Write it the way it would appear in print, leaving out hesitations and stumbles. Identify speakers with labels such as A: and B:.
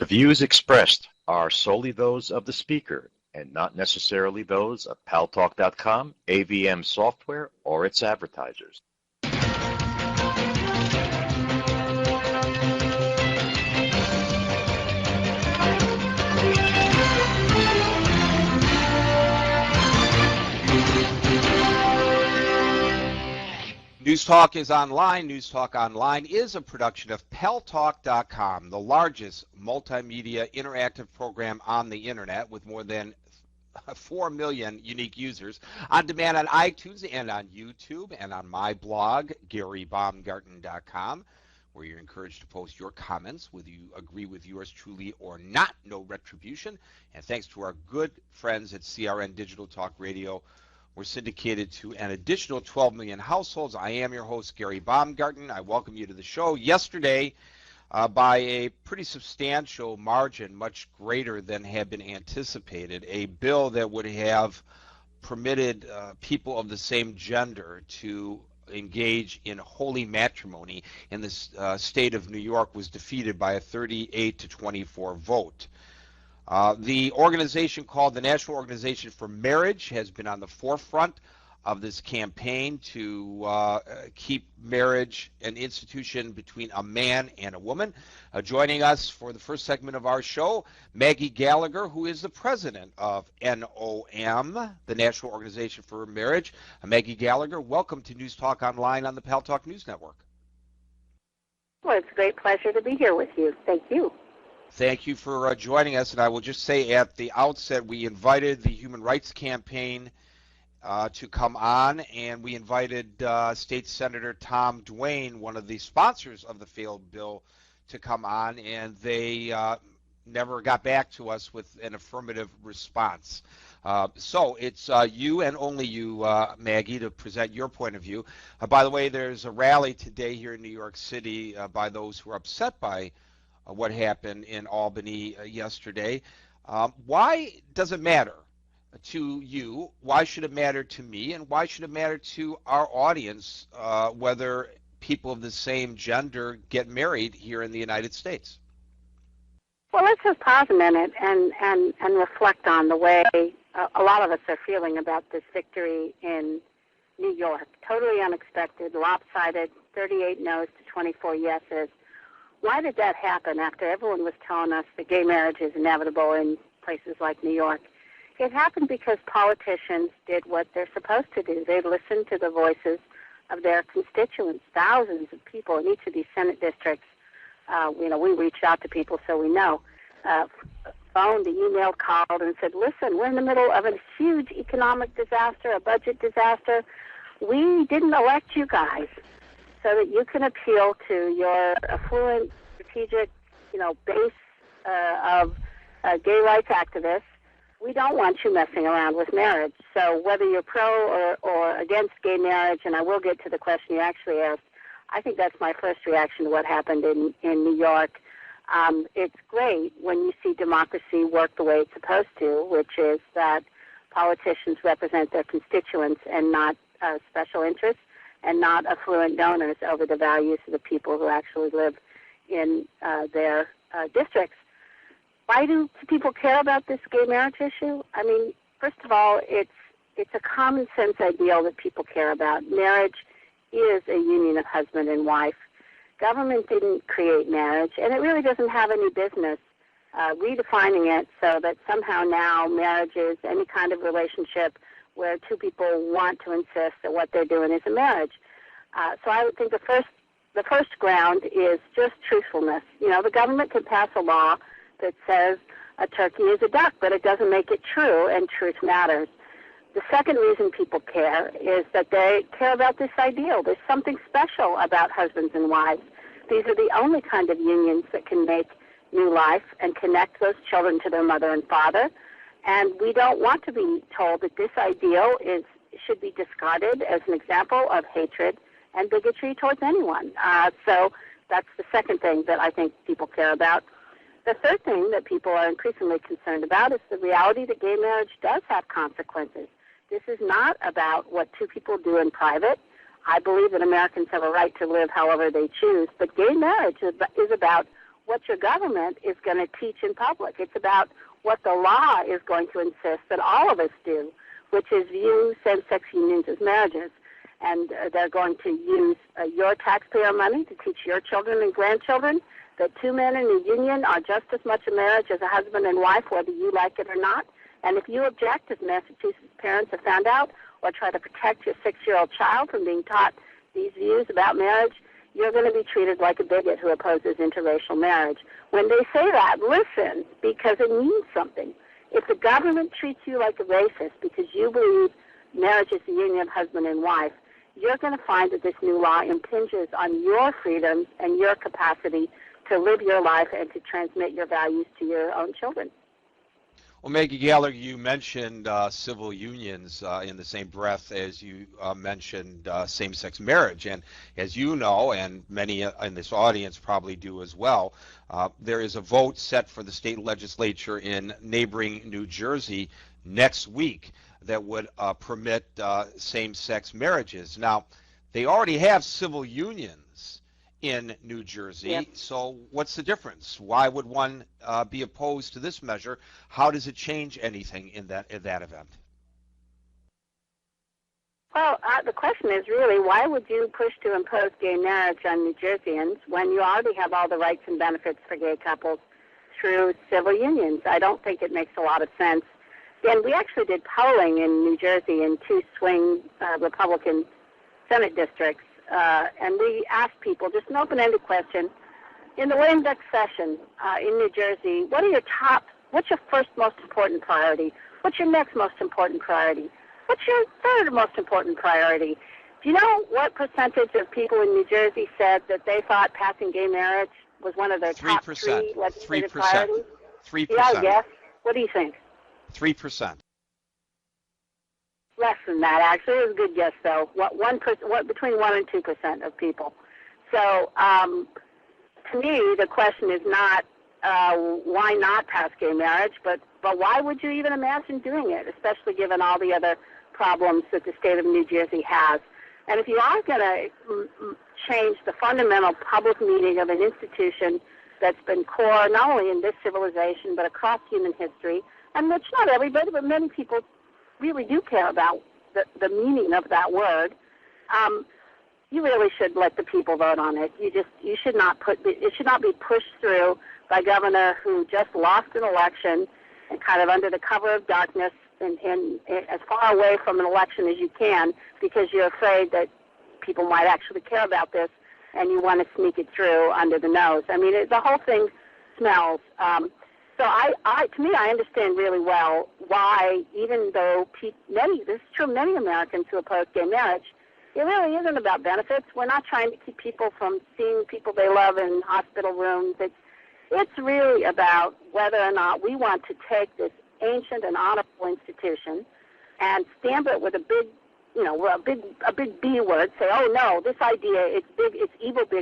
A: The views expressed are solely those of the speaker and not necessarily those of Paltalk.com, AVM Software, or its advertisers.
B: News Talk is online. News Talk Online is a production of Paltalk.com, the largest multimedia interactive program on the internet with more than 4 million unique users, on demand on iTunes and on YouTube and on my blog, GaryBaumgarten.com, where you're encouraged to post your comments, whether you agree with yours truly or not. No retribution. And thanks to our good friends at CRN Digital Talk Radio, we're syndicated to an additional 12 million households. I am your host, Gary Baumgarten. I welcome you to the show. Yesterday, by a pretty substantial margin, much greater than had been anticipated, a bill that would have permitted people of the same gender to engage in holy matrimony in the state of New York was defeated by a 38-24 vote. The organization called the National Organization for Marriage has been on the forefront of this campaign to keep marriage an institution between a man and a woman. Joining us for the first segment of our show, Maggie Gallagher, who is the president of NOM, the National Organization for Marriage. Maggie Gallagher, welcome to News Talk Online on the Paltalk News Network.
C: Well, it's a great pleasure to be here with you. Thank you.
B: Thank you for joining us, and I will just say at the outset, we invited the Human Rights Campaign to come on, and we invited State Senator Tom Duane, one of the sponsors of the failed bill, to come on, and they never got back to us with an affirmative response. So it's you and only you, Maggie, to present your point of view. By the way, there's a rally today here in New York City by those who are upset by what happened in Albany yesterday. Why does it matter to you? Why should it matter to me? And why should it matter to our audience whether people of the same gender get married here in the United States?
C: Well, let's just pause a minute and reflect on the way a lot of us are feeling about this victory in New York. Totally unexpected, lopsided, 38 no's to 24 yeses. Why did that happen after everyone was telling us that gay marriage is inevitable in places like New York? It happened because politicians did what they're supposed to do. They listened to the voices of their constituents, thousands of people in each of these Senate districts. We reached out to people so we know. Phoned, emailed, called, and said, listen, we're in the middle of a huge economic disaster, a budget disaster. We didn't elect you guys so that you can appeal to your affluent, strategic, base of gay rights activists. We don't want you messing around with marriage. So whether you're pro or against gay marriage, and I will get to the question you actually asked, I think that's my first reaction to what happened in New York. It's great when you see democracy work the way it's supposed to, which is that politicians represent their constituents and not special interests, and not affluent donors over the values of the people who actually live in their districts. Why do people care about this gay marriage issue? I mean, first of all, it's a common sense ideal that people care about. Marriage is a union of husband and wife. Government didn't create marriage, and it really doesn't have any business redefining it so that somehow now marriage is any kind of relationship where two people want to insist that what they're doing is a marriage. So I would think the first ground is just truthfulness. The government can pass a law that says a turkey is a duck, but it doesn't make it true, and truth matters. The second reason people care is that they care about this ideal. There's something special about husbands and wives. These are the only kind of unions that can make new life and connect those children to their mother and father. And we don't want to be told that this ideal should be discarded as an example of hatred and bigotry towards anyone. So that's the second thing that I think people care about. The third thing that people are increasingly concerned about is the reality that gay marriage does have consequences. This is not about what two people do in private. I believe that Americans have a right to live however they choose, but gay marriage is about what your government is going to teach in public. It's about what the law is going to insist that all of us do, which is view same-sex unions as marriages. And they're going to use your taxpayer money to teach your children and grandchildren that two men in a union are just as much a marriage as a husband and wife, whether you like it or not. And if you object, as Massachusetts parents have found out, or try to protect your 6-year-old child from being taught these views about marriage, you're going to be treated like a bigot who opposes interracial marriage. When they say that, listen, because it means something. If the government treats you like a racist because you believe marriage is the union of husband and wife, you're going to find that this new law impinges on your freedoms and your capacity to live your life and to transmit your values to your own children.
B: Well, Maggie Gallagher, you mentioned civil unions in the same breath as you mentioned same-sex marriage. And as you know, and many in this audience probably do as well, there is a vote set for the state legislature in neighboring New Jersey next week that would permit same-sex marriages. Now, they already have civil unions in New Jersey,
C: yep.
B: So what's the difference? Why would one be opposed to this measure? How does it change anything in that event?
C: Well, the question is really, why would you push to impose gay marriage on New Jerseyans when you already have all the rights and benefits for gay couples through civil unions? I don't think it makes a lot of sense. And we actually did polling in New Jersey in 2 swing Republican Senate districts, and we asked people just an open-ended question. In the lame duck session in New Jersey, what's your first most important priority? What's your next most important priority? What's your third most important priority? Do you know what percentage of people in New Jersey said that they thought passing gay marriage was one of their
B: 3%.
C: top 3 legislative
B: 3%.
C: priorities?
B: 3%.
C: Yeah, yes. What do you think?
B: 3%.
C: Less than that, actually. It was a good guess, though. Between 1% and 2% of people. So, to me, the question is not why not pass gay marriage, but why would you even imagine doing it, especially given all the other problems that the state of New Jersey has. And if you are going to change the fundamental public meaning of an institution that's been core not only in this civilization but across human history, and which not everybody but many people really do care about the meaning of that word, you really should let the people vote on it. It should not be pushed through by a governor who just lost an election and kind of under the cover of darkness and as far away from an election as you can because you're afraid that people might actually care about this and you want to sneak it through under the nose. I mean, the whole thing smells. So to me, I understand really well why, even though many Americans who oppose gay marriage, it really isn't about benefits. We're not trying to keep people from seeing people they love in hospital rooms. It's really about whether or not we want to take this ancient and honorable institution and stamp it with a big B word. Say, oh no, this idea, it's big, it's evil, big.